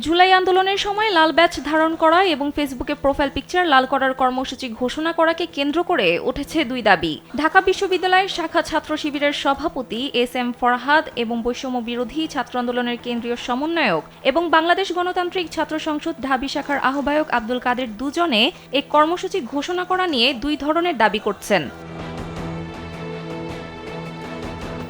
জুলাই আন্দোলনের সময় লাল ব্যাজ ধারণ করা এবং ফেসবুকে প্রোফাইল পিকচার লাল করার কর্মসূচি ঘোষণা করাকে কেন্দ্র করে উঠেছে দুই দাবি। ঢাকা বিশ্ববিদ্যালয়ের শাখা ছাত্র শিবিরের সভাপতি এস.এম. ফরহাদ এবং বৈষম্য বিরোধী ছাত্র আন্দোলনের কেন্দ্রীয় সমন্বয়ক এবং বাংলাদেশ গণতান্ত্রিক ছাত্র সংসদ ঢাবি শাখার আহ্বায়ক আব্দুল কাদের দুজনে এই কর্মসূচি ঘোষণা করা নিয়ে দুই ধরনের দাবি করছেন।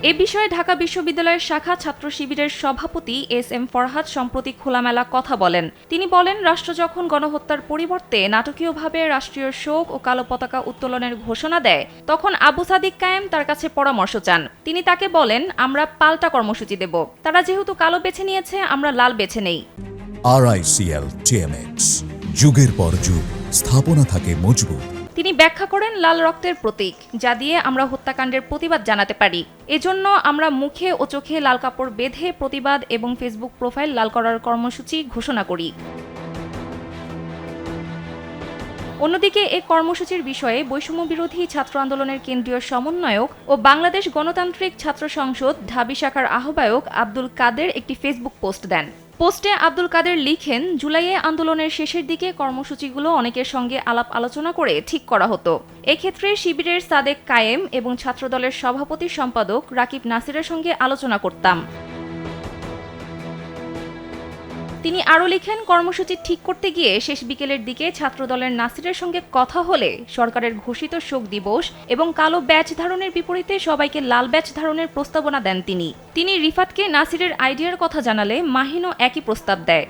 এ বিষয়ে ঢাকা বিশ্ববিদ্যালয়ের শাখা ছাত্র শিবিরের সভাপতি এস.এম. ফরহাদ সম্প্রতি খোলামেলা কথা বলেন। তিনি বলেন, রাষ্ট্র যখন গণহত্যার পরিবর্তে নাটকীয়ভাবে রাষ্ট্রীয় শোক ও কালো পতাকা উত্তোলনের ঘোষণা দেয়, তখন আবু সাদিক কায়েম তার কাছে পরামর্শ চান। তিনি তাকে বলেন, আমরা পাল্টা কর্মসূচি দেব। তারা যেহেতু কালো বেছে নিয়েছে, আমরা লাল বেছে নেই। RICL TMX, যুগের পর যুগ স্থাপনা থাকে মজবুত। তিনি ব্যাখ্যা করেন, লাল রক্তের প্রতীক, যা দিয়ে আমরা হত্যাকাণ্ডের প্রতিবাদ জানাতে পারি। এজন্য আমরা মুখে ও চোখে লাল কাপড় বেঁধে প্রতিবাদ এবং ফেসবুক প্রোফাইল লাল করার কর্মসূচি ঘোষণা করি। অন্যদিকে এ কর্মসূচির বিষয়ে বৈষম্য বিরোধী ছাত্র আন্দোলনের কেন্দ্রীয় সমন্বয়ক ও বাংলাদেশ গণতান্ত্রিক ছাত্র সংসদ ঢাবি শাখার আহ্বায়ক আব্দুল কাদের একটি ফেসবুক পোস্ট দেন। পোস্টে আব্দুল কাদের লিখেন, জুলাইয়ে আন্দোলনের শেষের দিকে কর্মসূচিগুলো অনেকের সঙ্গে আলাপ আলোচনা করে ঠিক করা হতো। এক্ষেত্রে শিবিরের সাদেক কায়েম এবং ছাত্রদলের সভাপতি সম্পাদক রাকিব নাসিরের সঙ্গে আলোচনা করতাম। তিনি আরও লিখেন, কর্মসূচি ঠিক করতে গিয়ে শেষ বিকেলের দিকে ছাত্রদলের নাসিরের সঙ্গে কথা হলে সরকারের ঘোষিত শোক দিবস এবং কালো ব্যাজ ধারণের বিপরীতে সবাইকে লাল ব্যাজ ধারণের প্রস্তাবনা দেন তিনি রিফাতকে নাসিরের আইডিয়ার কথা জানালে মাহিনও একই প্রস্তাব দেয়।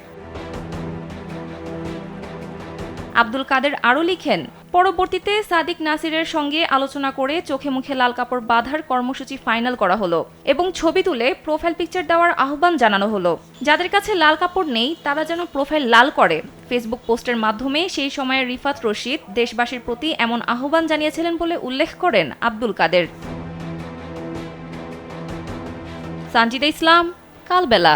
আব্দুল কাদের আরও লিখেন, পরবর্তীতে সাদিক নাসিরের সঙ্গে আলোচনা করে চোখে মুখে লাল কাপড় বাঁধার কর্মসূচি ফাইনাল করা হলো এবং ছবি তুলে প্রোফাইল পিকচার দেওয়ার আহ্বান জানানো হলো। যাদের কাছে লাল কাপড় নেই তারা যেন প্রোফাইল লাল করে। ফেসবুক পোস্টের মাধ্যমে সেই সময়ের রিফাত রশিদ দেশবাসীর প্রতি এমন আহ্বান জানিয়েছিলেন বলে উল্লেখ করেন আব্দুল কাদের। সানজিদা ইসলাম, কালবেলা।